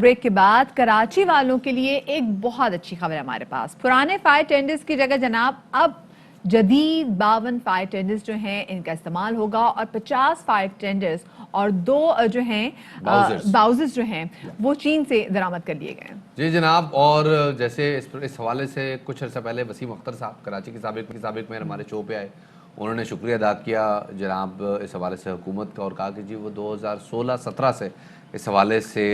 Break کے بعد کراچی والوں کے لیے ایک بہت اچھی خبر ہے ہمارے پاس. پرانے فائر ٹینڈرز کی جگہ جناب اب جدید 52 فائر ٹینڈرز جو ہیں ان کا استعمال ہوگا اور 50 فائر ٹینڈرز اور 2 جو ہیں باؤزرز جو ہیں وہ چین سے درآمد کر لیے گئے ہیں. جی جناب, اور جیسے اس حوالے سے کچھ عرصہ پہلے وسیم اختر صاحب کراچی کے سابق میں ہمارے شو پہ آئے, انہوں نے شکریہ ادا کیا جناب اس حوالے سے حکومت کا اور کہا کہ جی وہ 2016-17 سے اس حوالے سے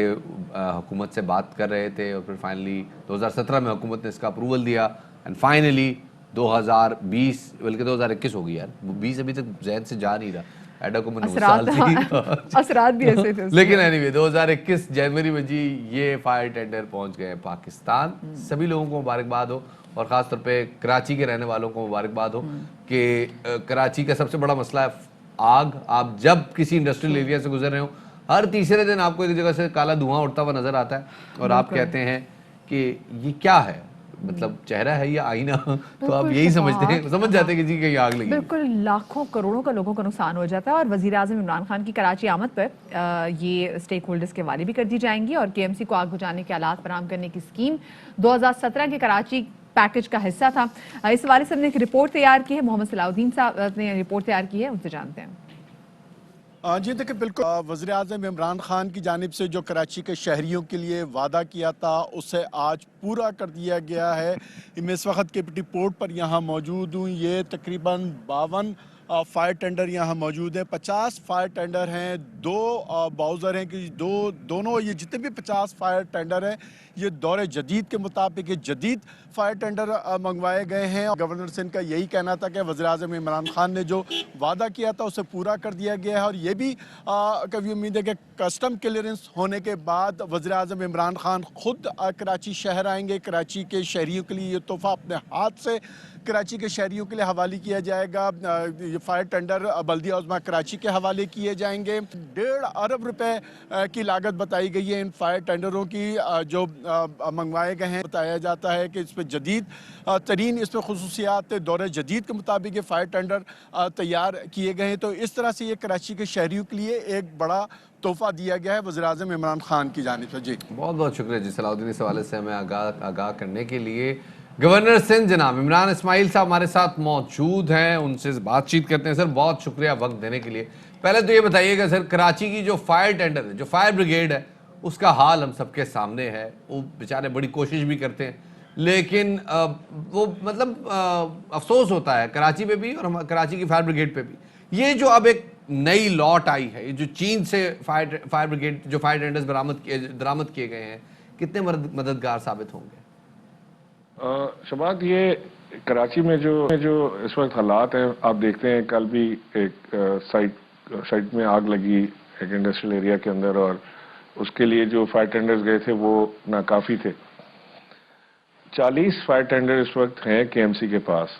حکومت سے بات کر رہے تھے اور پھر فائنلی 2017 میں حکومت نے اس کا اپروول دیا اینڈ فائنلی 2020 بلکہ 2021 ہو گئی یار, 20 ابھی تک ذہن سے جا نہیں رہا, ایڈا کو 9 سال تھی اثرات بھی ایسے تھے لیکن اینی وے 2021 جنوری میں جی یہ فائر ٹینڈر پہنچ گئے پاکستان. سبھی لوگوں کو مبارکباد ہو اور خاص طور پہ کراچی کے رہنے والوں کو مبارکباد ہو کہ کراچی کا سب سے بڑا مسئلہ ہے آگ. آپ جب کسی انڈسٹریل ایریا سے گزر رہے ہو ہر تیسرے دن آپ کو ایک جگہ سے کالا دھواں اڑتا ہوا نظر آتا ہے اور آپ کہتے ہیں کہ یہ کیا ہے, مطلب چہرہ ہے یا آئینہ, تو آپ یہی سمجھتے ہیں, سمجھ جاتے ہیں کہ جی کہیں آگ لگی. بالکل لاکھوں کروڑوں کا لوگوں کا نقصان ہو جاتا ہے. اور وزیر اعظم عمران خان کی کراچی آمد پر یہ اسٹیک ہولڈرز کے حوالے بھی کر دی جائیں گی اور کے ایم سی کو آگ بجھانے کے آلات فراہم کرنے کی اسکیم 2017 کے کراچی پیکج کا حصہ تھا. اس حوالے سے ہم نے ایک رپورٹ تیار کی ہے, محمد صلاح الدین صاحب نے رپورٹ تیار کی ہے, ان سے جانتے ہیں. جی دیکھیں بالکل وزیر اعظم عمران خان کی جانب سے جو کراچی کے شہریوں کے لیے وعدہ کیا تھا اسے آج پورا کر دیا گیا ہے. میں اس وقت کیپٹی پورٹ پر یہاں موجود ہوں. یہ تقریباً 52 فائر ٹینڈر یہاں موجود ہیں, 50 فائر ٹینڈر ہیں, 2 باؤزر ہیں کہ دونوں یہ جتنے بھی 50 فائر ٹینڈر ہیں یہ دور جدید کے مطابق یہ جدید فائر ٹینڈر منگوائے گئے ہیں. گورنر سندھ کا یہی کہنا تھا کہ وزیر اعظم عمران خان نے جو وعدہ کیا تھا اسے پورا کر دیا گیا ہے اور یہ بھی کبھی امید ہے کہ کسٹم کلیئرنس ہونے کے بعد وزیر اعظم عمران خان خود کراچی شہر آئیں گے. کراچی کے شہریوں کے لیے یہ تحفہ اپنے ہاتھ سے کراچی کے شہریوں کے لیے حوالے کیا جائے گا. یہ فائر ٹینڈر بلدیہ عظمیٰ کراچی کے حوالے کیے جائیں گے. 1.5 ارب روپے کی لاگت بتائی گئی ہے ان فائر ٹینڈروں کی جو منگوائے گئے ہیں. بتایا جاتا ہے کہ اس پہ جدید ترین اس پہ خصوصیات دور جدید کے مطابق یہ فائر ٹینڈر تیار کیے گئے ہیں. تو اس طرح سے یہ کراچی کے شہریوں کے لیے ایک بڑا تحفہ دیا گیا ہے وزیر اعظم عمران خان کی جانب سے. جی بہت بہت شکریہ جی صلاح الدین, اس حوالے سے ہمیں آگاہ کرنے کے لیے. گورنر سندھ جناب عمران اسماعیل صاحب ہمارے ساتھ موجود ہیں, ان سے بات چیت کرتے ہیں. سر بہت شکریہ وقت دینے کے لیے. پہلے تو یہ بتائیے گا سر, کراچی کی جو فائر ٹینڈر ہے, جو فائر بریگیڈ ہے, اس کا حال ہم سب کے سامنے ہے. وہ بیچارے بڑی کوشش بھی کرتے ہیں لیکن وہ مطلب افسوس ہوتا ہے کراچی پہ بھی اور کراچی کی فائر بریگیڈ پہ بھی. یہ جو اب ایک نئی لاٹ آئی ہے, جو چین سے فائر بریگیڈ جو فائر ٹینڈرز درآمد کیے گئے ہیں, کتنے مددگار ثابت ہوں گے؟ شباب, یہ کراچی میں جو اس وقت حالات ہیں آپ دیکھتے ہیں, کل بھی ایک سائٹ میں آگ لگی ایک انڈسٹریل ایریا کے اندر اور اس کے لیے جو فائر ٹینڈرز گئے تھے وہ ناکافی تھے. 40 فائر ٹینڈر اس وقت ہیں کے ایم سی کے پاس,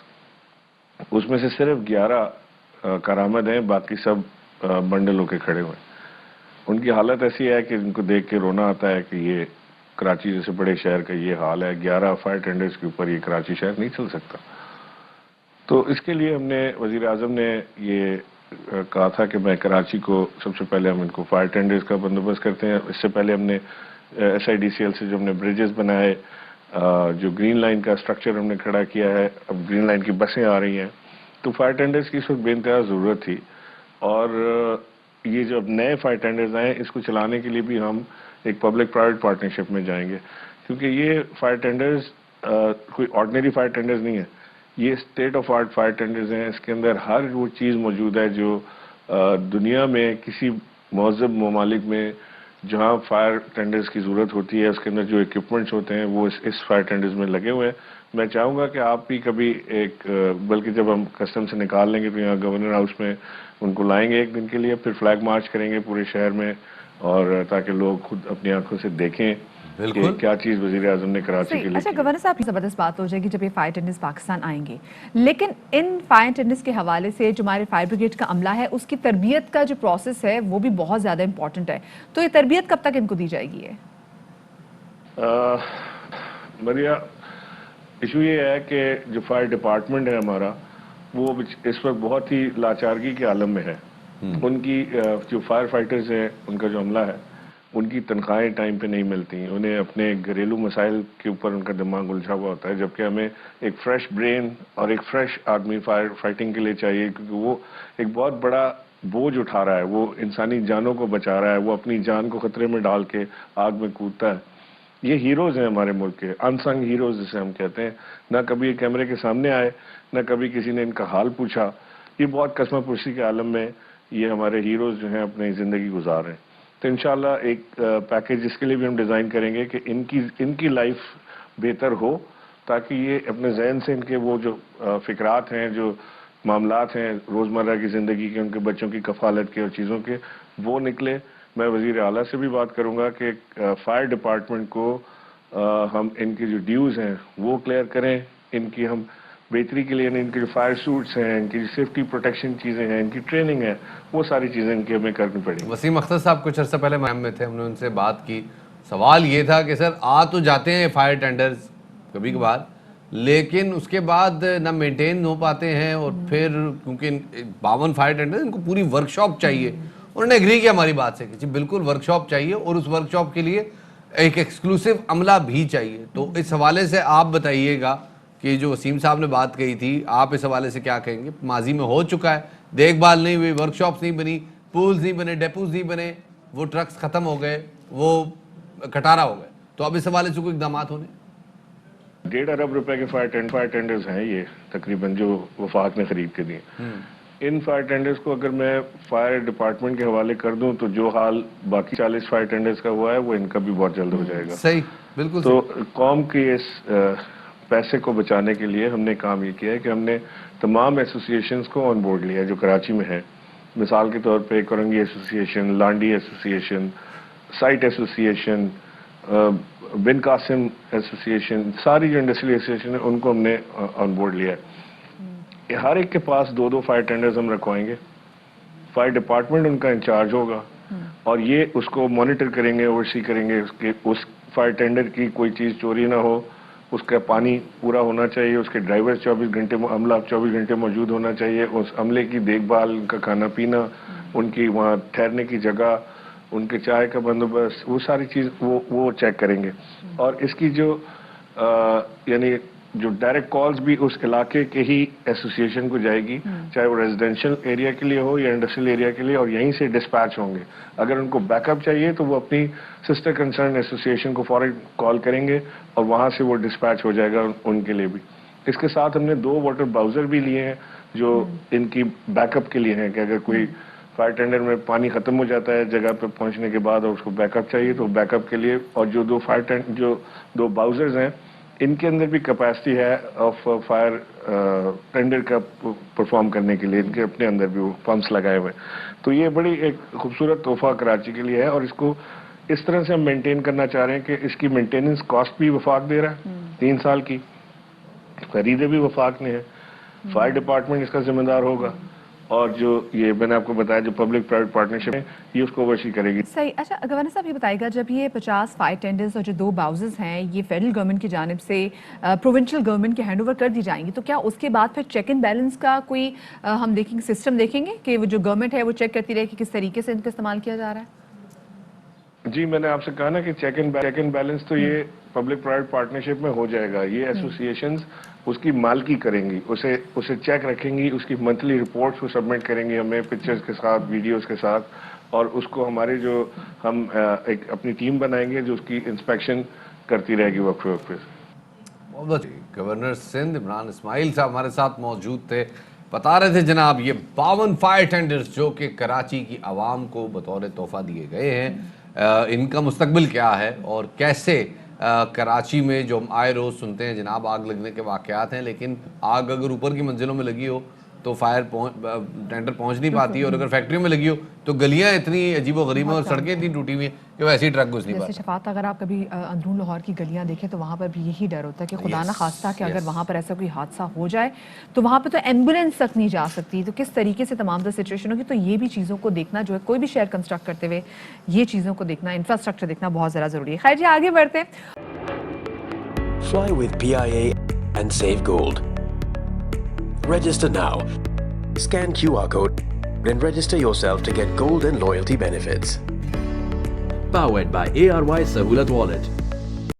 اس میں سے صرف 11 کارآمد ہیں, باقی سب بنڈل ہو کے کھڑے ہوئے. ان کی حالت ایسی ہے کہ ان کو دیکھ کے رونا آتا ہے کہ یہ کراچی جیسے بڑے شہر کا یہ حال ہے. 11 فائر ٹینڈرز کے اوپر یہ کراچی شہر نہیں چل سکتا. تو اس کے لیے ہم نے وزیر اعظم نے یہ کہا تھا کہ میں کراچی کو سب سے پہلے ہم ان کو فائر ٹینڈرز کا بندوبست کرتے ہیں. اس سے پہلے ہم نے S I D C L سے جو ہم نے بریجز بنائے, جو گرین لائن کا سٹرکچر ہم نے کھڑا کیا ہے, اب گرین لائن کی بسیں آ رہی ہیں. تو فائر ٹینڈرز کی اس وقت بے انتہا ضرورت تھی اور یہ جو اب نئے فائر ٹینڈرز آئے ہیں اس کو چلانے کے لیے بھی ہم ایک پبلک پرائیویٹ پارٹنرشپ میں جائیں گے, کیونکہ یہ فائر ٹینڈرز کوئی آرڈنری فائر ٹینڈرز نہیں ہے, یہ state of art fire tenders ہیں. اس کے اندر ہر وہ چیز موجود ہے جو دنیا میں کسی مہذب ممالک میں جہاں فائر ٹینڈرز کی ضرورت ہوتی ہے اس کے اندر جو ایکوپمنٹس ہوتے ہیں وہ اس فائر ٹینڈرز میں لگے ہوئے ہیں. میں چاہوں گا کہ آپ بھی کبھی ایک بلکہ جب ہم کسٹم سے نکال لیں گے تو یہاں گورنر ہاؤس میں ان کو لائیں گے ایک دن کے لیے, پھر فلیگ مارچ کریں گے پورے شہر میں, اور تاکہ لوگ خود اپنی آنکھوں سے دیکھیں کہ کیا چیز وزیر اعظم نے کراچی کے لیے. اچھا گورنر صاحب, زبردست بات ہو جائے گی جب یہ فائر ٹینڈرز پاکستان آئیں گے, لیکن ان فائر ٹینڈرز کے حوالے سے جو ہمارے فائر بریگیڈ کا عملہ ہے اس کی تربیت کا جو پروسیس ہے وہ بھی بہت زیادہ امپورٹنٹ ہے. تو یہ تربیت کب تک ان کو دی جائے گی؟ مریا, ایشو یہ ہے کہ جو فائر ڈپارٹمنٹ ہے ہمارا وہ اس وقت بہت ہی لاچارگی کے عالم میں ہے. ان کی جو فائر فائٹرز ہیں ان کا جو عملہ ہے ان کی تنخواہیں ٹائم پہ نہیں ملتی, انہیں اپنے گھریلو مسائل کے اوپر ان کا دماغ الجھا ہوا ہوتا ہے, جبکہ ہمیں ایک فریش برین اور ایک فریش آدمی فائٹنگ کے لیے چاہیے, کیونکہ وہ ایک بہت بڑا بوجھ اٹھا رہا ہے, وہ انسانی جانوں کو بچا رہا ہے, وہ اپنی جان کو خطرے میں ڈال کے آگ میں کودتا ہے. یہ ہیروز ہیں ہمارے ملک کے, انسنگ ہیروز جسے ہم کہتے ہیں. نہ کبھی کیمرے کے سامنے آئے, نہ کبھی کسی نے ان کا حال پوچھا. یہ بہت قسمہ پرسی کے عالم میں یہ ہمارے ہیروز جو ہیں اپنی زندگی گزار رہے ہیں. تو انشاءاللہ ایک پیکیج جس کے لیے بھی ہم ڈیزائن کریں گے کہ ان کی لائف بہتر ہو, تاکہ یہ اپنے ذہن سے ان کے وہ جو فکرات ہیں, جو معاملات ہیں روزمرہ کی زندگی کے, ان کے بچوں کی کفالت کے اور چیزوں کے, وہ نکلے. میں وزیر اعلیٰ سے بھی بات کروں گا کہ فائر ڈپارٹمنٹ کو ہم ان کی جو ڈیوز ہیں وہ کلیئر کریں, ان کی ہم بہتری کے لیے ان کے جو فائر سوٹس ہیں, ان کی جو سیفٹی پروٹیکشن چیزیں ہیں, ان کی ٹریننگ ہے, وہ ساری چیزیں ان کی ہمیں کرنی پڑیں گی. وسیم اختر صاحب کچھ عرصہ پہلے مہم میں تھے, ہم نے ان سے بات کی. سوال یہ تھا کہ سر آ تو جاتے ہیں فائر ٹینڈرز کبھی کبھار, لیکن اس کے بعد نہ مینٹین ہو پاتے ہیں, اور پھر کیونکہ 52 فائر ٹینڈرز ان کو پوری ورک شاپ چاہیے. انہوں نے ایگری کیا ہماری بات سے کہ جی بالکل ورک شاپ چاہیے, اور اس ورک شاپ کے لیے ایک ایکسکلوسیو عملہ بھی چاہیے. تو اس حوالے سے آپ بتائیے گا کہ جو وسیم صاحب نے بات کہی تھی, آپ اس حوالے سے کیا کہیں گے؟ ماضی میں ہو چکا ہے, دیکھ بھال نہیں ہوئی, ورک شاپس نہیں بنی, پولز نہیں بنے, ڈیپوز نہیں بنے, وہ ٹرکس ختم ہو گئے, وہ کٹارا ہو گئے. تو اب اس حوالے سے کوئی اقدامات ہونے؟ 1.5 ارب روپے کے فائر ٹینڈرز ہیں یہ تقریباً جو وفاق نے خرید کے دیے. ان فائر ٹینڈرز کو اگر میں فائر ڈپارٹمنٹ کے حوالے کر دوں تو جو حال باقی 40 فائر ٹینڈرز کا ہوا ہے وہ ان کا بھی بہت جلد ہو جائے گا. صحیح, بالکل. تو قوم کے اس پیسے کو بچانے کے لیے ہم نے کام یہ کیا ہے کہ ہم نے تمام ایسوسیشنز کو آن بورڈ لیا جو کراچی میں ہیں. مثال کے طور پہ Korangi association, Landhi association, SITE association, Bin Qasim association, ساری جو انڈسٹریل ایسوسیشن ہیں ان کو ہم نے آن بورڈ لیا ہے. ہر ایک کے پاس 2 فائر ٹینڈرز ہم رکھوائیں گے. فائر ڈپارٹمنٹ ان کا انچارج ہوگا, اور یہ اس کو مانیٹر کریں گے, اوورسی کریں گے اس فائر ٹینڈر کی کوئی چیز چوری نہ ہو, اس کا پانی پورا ہونا چاہیے, اس کے ڈرائیور 24 گھنٹے عملہ 24 گھنٹے موجود ہونا چاہیے, اس عملے کی دیکھ بھال, ان کا کھانا پینا, ان کی وہاں ٹھہرنے کی جگہ, ان کے چائے کا بندوبست, وہ ساری چیز وہ چیک کریں گے. اور اس کی جو یعنی جو ڈائریکٹ کالز بھی اس علاقے کے ہی ایسوسیشن کو جائے گی, چاہے وہ ریزیڈینشیل ایریا کے لیے ہو یا انڈسٹریل ایریا کے لیے, اور یہیں سے ڈسپیچ ہوں گے. اگر ان کو بیک اپ چاہیے تو وہ اپنی سسٹر کنسرن ایسوسیشن کو فوراً کال کریں گے, اور وہاں سے وہ ڈسپیچ ہو جائے گا ان کے لیے بھی. اس کے ساتھ ہم نے 2 واٹر باؤزر بھی لیے ہیں جو ان کی بیک اپ کے لیے ہیں, کہ اگر کوئی فائر ٹینڈر میں پانی ختم ہو جاتا ہے جگہ پہ پہنچنے کے بعد اور اس کو بیک اپ چاہیے تو بیک اپ کے لیے. اور جو 2 باؤزرز ہیں ان کے اندر بھی کیپیسٹی ہے آف فائر ٹینڈر کا پرفارم کرنے کے لیے, ان کے اپنے اندر بھی وہ پمپس لگائے ہوئے ہیں. تو یہ بڑی ایک خوبصورت تحفہ کراچی کے لیے ہے, اور اس کو اس طرح سے ہم مینٹین کرنا چاہ رہے ہیں کہ اس کی مینٹیننس کاسٹ بھی وفاق دے رہا ہے, 3 سال کی خریدیں بھی وفاق نے ہے, فائر ڈپارٹمنٹ اس کا ذمہ دار ہوگا, اور جو یہ میں نے آپ کو بتایا جو پبلک پرائیویٹ پارٹنرشپ ہے یہ اس کو اوورسی کرے گی. صحیح. اچھا گورنر صاحب یہ بتائیے گا, جب یہ 50 فائر ٹینڈرز اور جو 2 باؤزز ہیں یہ فیڈرل گورنمنٹ کی جانب سے پروونشل گورنمنٹ کے ہینڈ اوور کر دی جائیں گی, تو کیا اس کے بعد پھر چیک اینڈ بیلنس کا کوئی ہم دیکھیں گے, سسٹم دیکھیں گے کہ وہ جو گورنمنٹ ہے وہ چیک کرتی رہے کہ کس طریقے سے ان کا استعمال کیا جا رہا ہے؟ جی میں نے آپ سے کہا نا کہ چیک اینڈ بیلنس تو یہ پبلک پرائیویٹ پارٹنرشپ میں ہو جائے گا. یہ ایسوسیشنز اس کی مالکی کریں گی, اسے چیک رکھیں گی, اس کی منتھلی رپورٹس کو سبمٹ کریں گی ہمیں پکچرز کے ساتھ, ویڈیوز کے ساتھ, اور اس کو ہمارے جو ہم ایک اپنی ٹیم بنائیں گے جو اس کی انسپیکشن کرتی رہے گی وقت وقت پہ. گورنر سندھ عمران اسماعیل صاحب ہمارے ساتھ موجود تھے, بتا رہے تھے جناب یہ 52 فائر ٹینڈرز جو کہ کراچی کی عوام کو بطور تحفہ دیے گئے ہیں, ان کا مستقبل کیا ہے, اور کیسے کراچی میں جو ہم آئے روز سنتے ہیں جناب آگ لگنے کے واقعات ہیں, لیکن آگ اگر اوپر کی منزلوں میں لگی ہو تو فائر ٹینڈر پہنچ نہیں پاتی, اور اگر فیکٹریوں میں لگی ہو تو گلیاں اتنی عجیب و غریب ہیں اور سڑکیں اتنی ٹوٹی ہوئی ہیں کہ ویسے ہی ٹرک گھس نہیں پاتا. جیسے شفاعت, اگر آپ کبھی اندرون لاہور کی گلیاں دیکھیں تو وہاں پر بھی یہی ڈر ہوتا ہے کہ خدا نہ خواستہ کہ اگر وہاں پر ایسا کوئی حادثہ ہو جائے تو وہاں پہ تو ایمبولینس تک نہیں جا سکتی. تو کس طریقے سے تمام سچویشن ہوگی, تو یہ بھی چیزوں کو دیکھنا جو ہے, کوئی بھی شہر کنسٹرکٹ کرتے ہوئے یہ چیزوں کو دیکھنا, انفراسٹرکچر دیکھنا بہت زیادہ ضروری ہے. خیر جی آگے بڑھتے ہیں. Fly with PIA and save gold. Register now. Scan QR code and register yourself to get gold and loyalty benefits. Powered by ARY Sahulat Wallet.